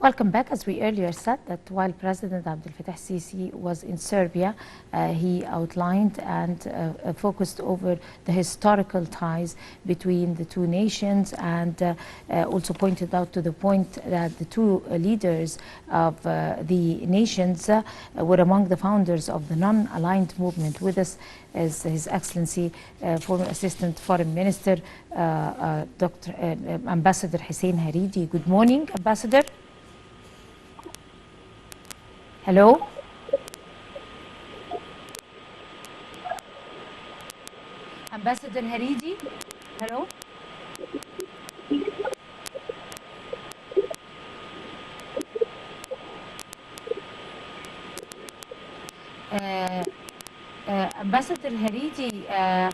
Welcome back. As we earlier said, that while President Abdel Fattah Sisi was in Serbia, he outlined and focused over the historical ties between the two nations, and also pointed out to the point that the two leaders of the nations were among the founders of the non-aligned movement. With us is His Excellency former Assistant Foreign Minister, Ambassador Hussein Haridy. Good morning, Ambassador. Hello? Ambassador Haridy? Hello? Ambassador Haridy, I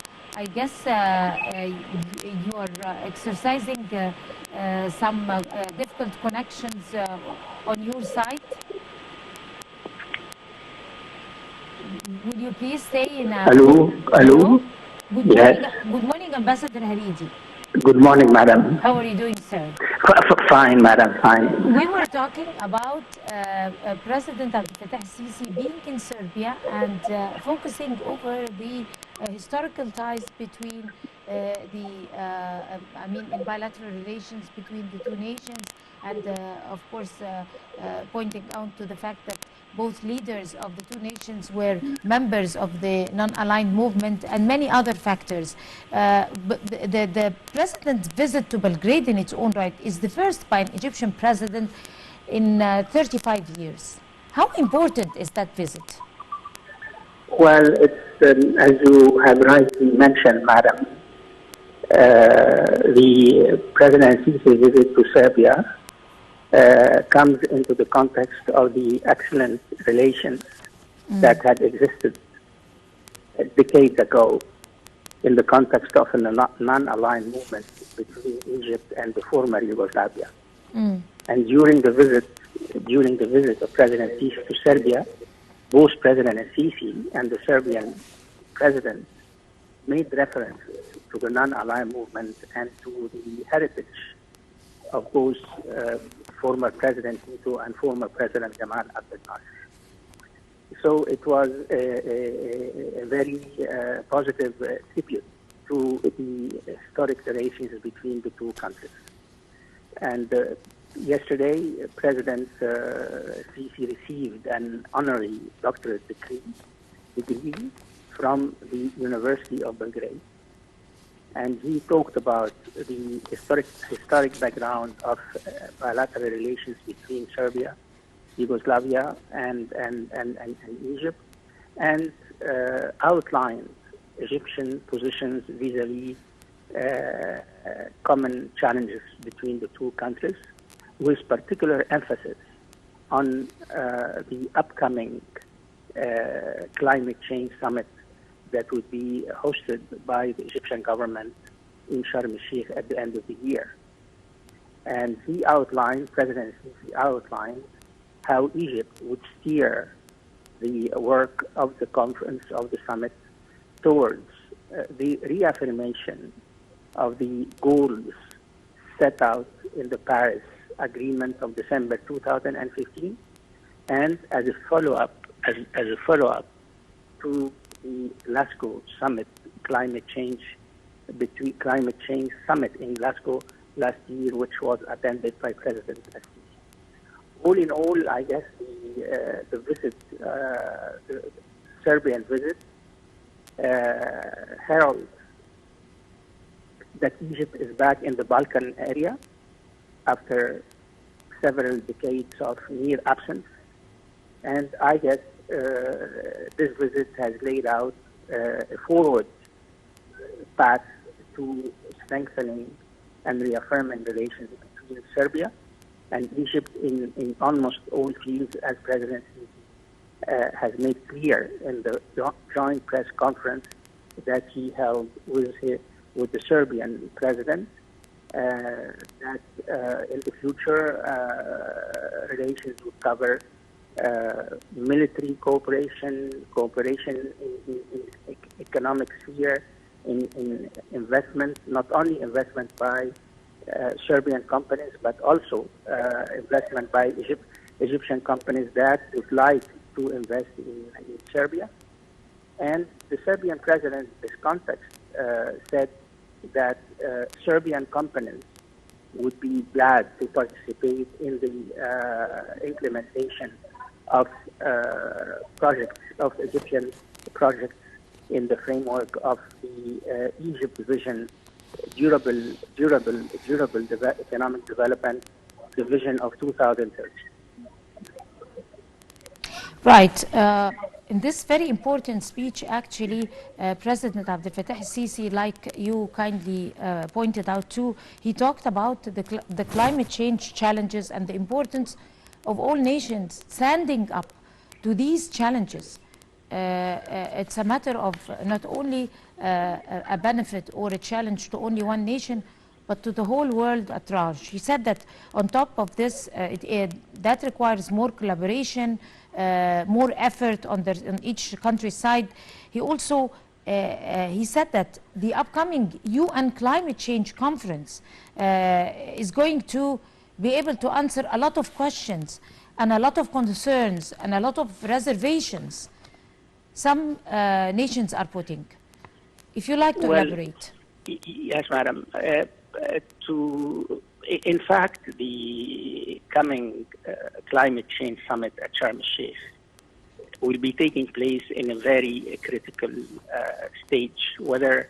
guess you are exercising some difficult connections on your side. Would you please stay in a... Hello? Good morning, Good morning, Ambassador Haridy. Good morning, madam. How are you doing, sir? Fine, madam, fine. We were talking about President Abdel Fattah Sisi being in Serbia and focusing over the historical ties between in bilateral relations between the two nations, and of course pointing out to the fact that both leaders of the two nations were members of the non-aligned movement and many other factors. But the president's visit to Belgrade in its own right is the first by an Egyptian president in 35 years. How important is that visit? Well, it's, as you have rightly mentioned, madam, the President Sisi visit to Serbia comes into the context of the excellent relations that had existed decades ago in the context of a non-aligned movement between Egypt and the former Yugoslavia. And during the visit of President Sisi to Serbia, both President Sisi and the Serbian president made references to the non-aligned movement and to the heritage of both former President Tito and former President Gamal Abdel Nasser. So it was a very positive tribute to the historic relations between the two countries. And yesterday, President Sisi received an honorary doctorate degree from the University of Belgrade. And he talked about the historic background of bilateral relations between Serbia, Yugoslavia, and Egypt, and outlined Egyptian positions vis-a-vis common challenges between the two countries, with particular emphasis on the upcoming climate change summit that would be hosted by the Egyptian government in Sharm el-Sheikh at the end of the year. And he outlined, President Sisi outlined, how Egypt would steer the work of the conference, of the summit, towards the reaffirmation of the goals set out in the Paris Agreement of December 2015, and as a follow-up to the Glasgow summit, climate change summit in Glasgow last year, which was attended by President Sisi. All in all, I guess the visit, the Serbian visit, heralds that Egypt is back in the Balkan area after several decades of near absence. And I guess this visit has laid out a forward path to strengthening and reaffirming relations between Serbia and Egypt in almost all fields, as President Sisi has made clear in the joint press conference that he held with the Serbian president, that in the future relations would cover military cooperation in economic sphere, in investment, not only investment by Serbian companies, but also investment by Egyptian companies that would like to invest in Serbia. And the Serbian president, in this context, said that Serbian companies would be glad to participate in the implementation of projects, of Egyptian projects in the framework of the Egypt Vision durable economic development, the vision of 2030. Right. In this very important speech, actually, President Abdel Fattah el-Sisi, like you kindly pointed out too, he talked about the climate change challenges and the importance of all nations standing up to these challenges. It's a matter of not only a benefit or a challenge to only one nation, but to the whole world at large. He said that on top of this, that requires more collaboration, more effort on each country's side. He also he said that the upcoming UN climate change conference is going to be able to answer a lot of questions and a lot of concerns and a lot of reservations some nations are putting. If you like to elaborate. Yes, madam. In fact, the coming climate change summit at Sharm el-Sheikh will be taking place in a very critical stage, whether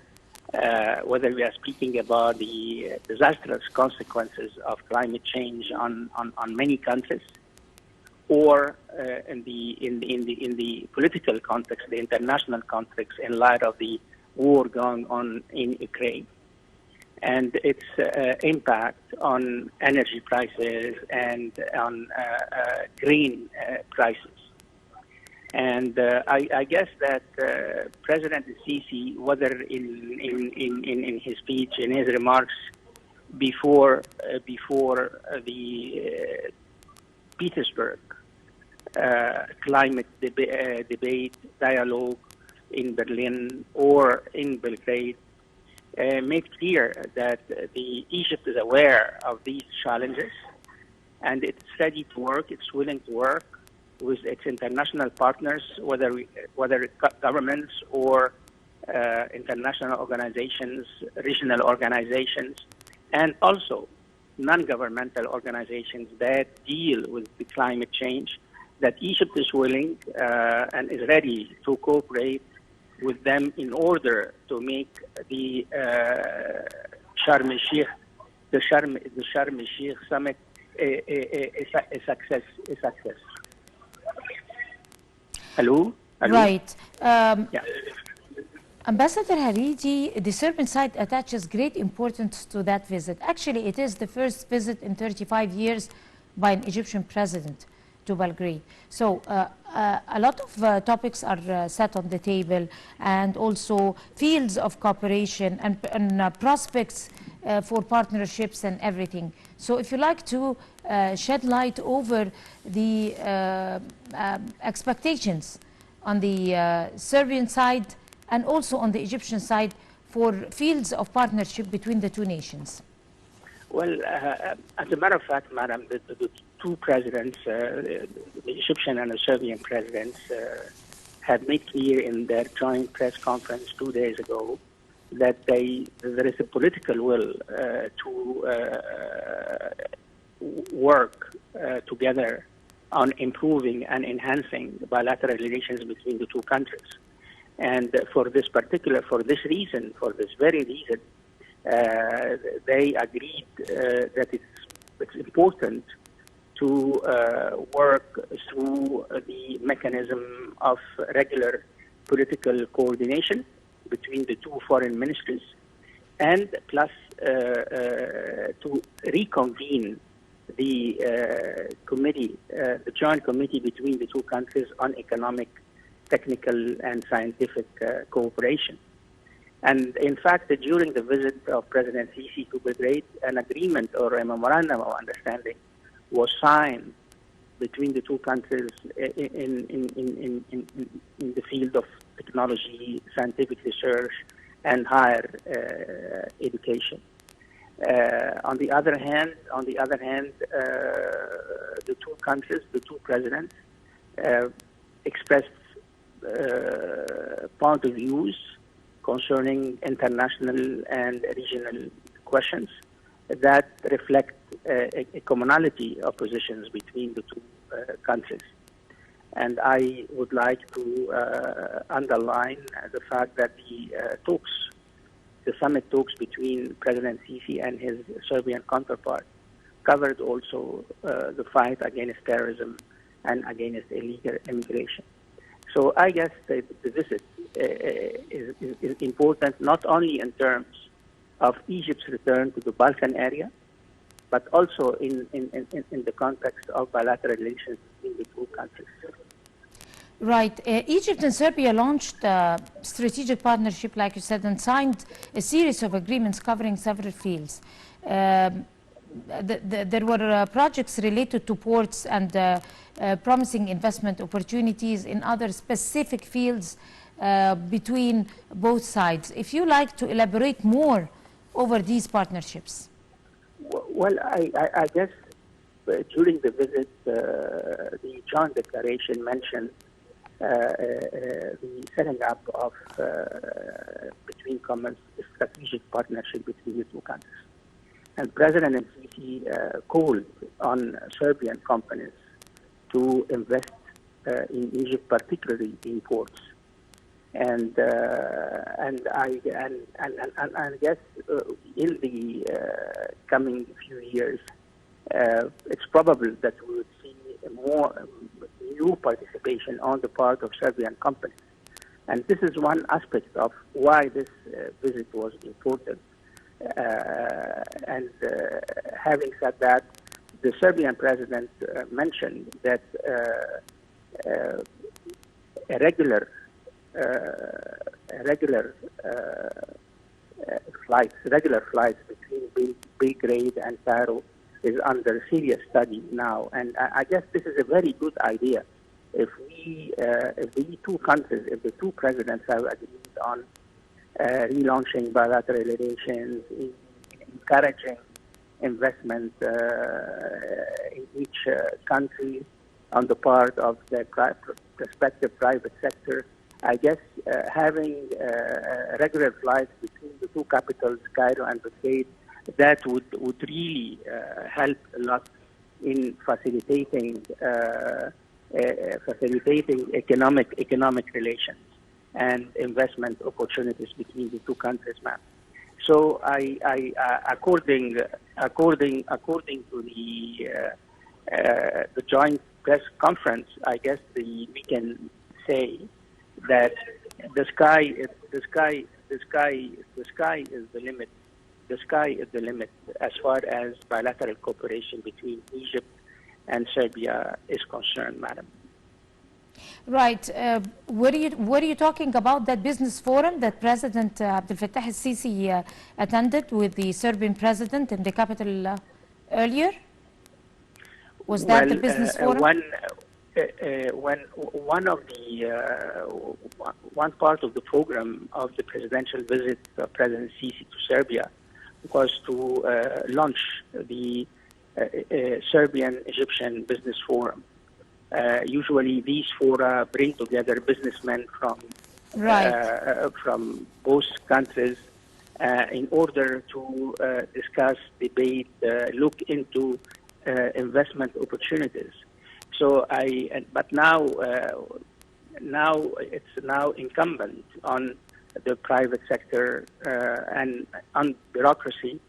we are speaking about the disastrous consequences of climate change on many countries, or in the political context, the international context, in light of the war going on in Ukraine and its impact on energy prices and on grain prices. And I guess that President Sisi, whether in his speech, in his remarks before the Petersburg climate debate dialogue in Berlin or in Belgrade, made clear that Egypt is aware of these challenges and it's ready to work, it's willing to work with its international partners, whether governments or international organizations, regional organizations, and also non-governmental organizations that deal with the climate change, that Egypt is willing and is ready to cooperate with them in order to make the Sharm el-Sheikh summit a success. Hello? Right. Yeah. Ambassador Haridy, the Serbian side attaches great importance to that visit. Actually, it is the first visit in 35 years by an Egyptian president to Belgrade. So a lot of topics are set on the table, and also fields of cooperation and prospects for partnerships and everything. So if you like to shed light over the expectations on the Serbian side and also on the Egyptian side for fields of partnership between the two nations. Well, as a matter of fact, madam, the two presidents, the Egyptian and the Serbian presidents, have made clear in their joint press conference 2 days ago that there is a political will to work together on improving and enhancing bilateral relations between the two countries. And for this very reason, they agreed that it's important to work through the mechanism of regular political coordination between the two foreign ministries, and plus to reconvene the committee, the joint committee between the two countries on economic, technical, and scientific cooperation. And in fact, during the visit of President Sisi to Belgrade, an agreement or a memorandum of understanding was signed between the two countries in the field of technology, scientific research, and higher education. On the other hand, the two countries, the two presidents, expressed point of views concerning international and regional questions that reflect a commonality of positions between the two countries. And I would like to underline the fact that the summit talks between President Sisi and his Serbian counterpart covered also the fight against terrorism and against illegal immigration. So I guess the visit is important not only in terms of Egypt's return to the Balkan area, but also in the context of bilateral relations between the two countries. Right. Egypt and Serbia launched a strategic partnership, like you said, and signed a series of agreements covering several fields. There were projects related to ports and promising investment opportunities in other specific fields between both sides. If you like to elaborate more over these partnerships. Well, I guess during the visit, the joint declaration mentioned the setting up of between common strategic partnership between the two countries. And President Sisi called on Serbian companies to invest in Egypt, particularly in ports. And I guess in the coming few years, it's probable that we would see more new participation on the part of Serbian companies. And this is one aspect of why this visit was important. Having said that, the Serbian president mentioned that regular flights between Belgrade and Cairo is under serious study now, and I guess this is a very good idea. If the two presidents have agreed on relaunching bilateral relations, encouraging investment in each country on the part of the respective private sector, I guess having regular flights between the two capitals, Cairo and Belgrade, that would really help a lot in facilitating economic relations and investment opportunities between the two countries, ma'am. So according to the joint press conference, I guess we can say that the sky is the limit. The sky is the limit as far as bilateral cooperation between Egypt and Serbia is concerned, madam. Right. Were you talking about that business forum that President Abdel Fattah al-Sisi attended with the Serbian president in the capital earlier? Was that the business forum? One part of the program of the presidential visit of President Sisi to Serbia was to launch the Serbian-Egyptian Business Forum. Usually these fora bring together businessmen from both countries in order to discuss, debate, look into investment opportunities. So but now it's incumbent on the private sector and on bureaucracy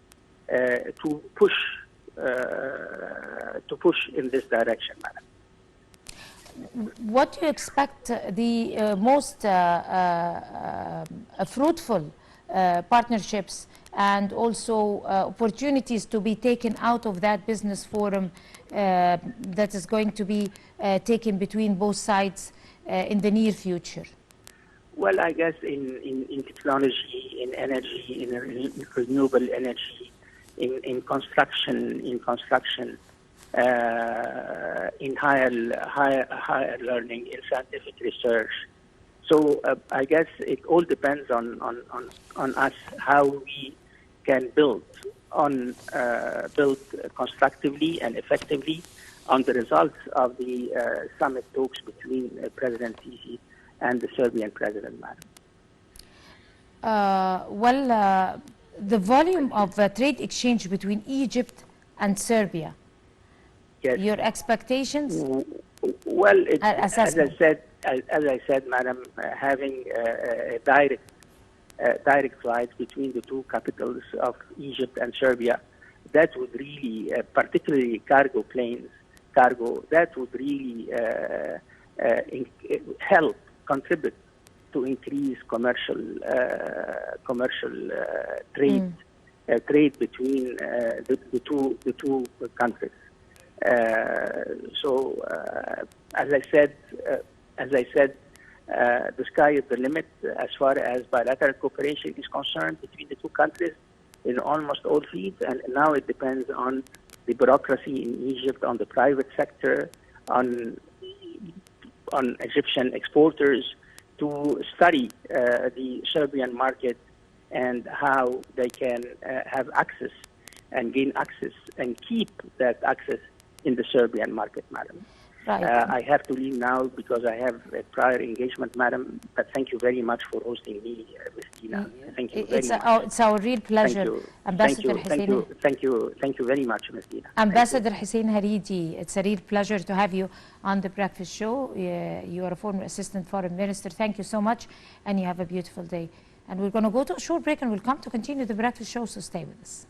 to push in this direction, madam. What do you expect the most fruitful partnerships and also opportunities to be taken out of that business forum that is going to be taken between both sides in the near future? Well, I guess in technology, in energy, in renewable energy, in construction, in higher learning, in scientific research. So I guess it all depends on us how we can build built constructively and effectively on the results of the summit talks between President Sisi and the Serbian President, madam. The volume of trade exchange between Egypt and Serbia, Yes. your expectations? Well, as I Assessment. said, madam, having direct flights between the two capitals of Egypt and Serbia, that would really, particularly cargo planes, that would really help contribute to increase commercial trade trade between the two countries. As I said, the sky is the limit as far as bilateral cooperation is concerned between the two countries in almost all fields, and now it depends on the bureaucracy in Egypt, on the private sector, on Egyptian exporters to study the Serbian market and how they can have access and gain access and keep that access in the Serbian market, madam. Right. I have to leave now because I have a prior engagement, madam, but thank you very much for hosting me, Ms. Dina. Thank you very much. It's our real pleasure, Ambassador Hussein. Thank you very much, Ms. Dina. Ambassador Hussein Haridy, it's a real pleasure to have you on the Breakfast Show. You are a former Assistant Foreign Minister. Thank you so much, and you have a beautiful day. And we're going to go to a short break, and we'll come to continue the Breakfast Show, so stay with us.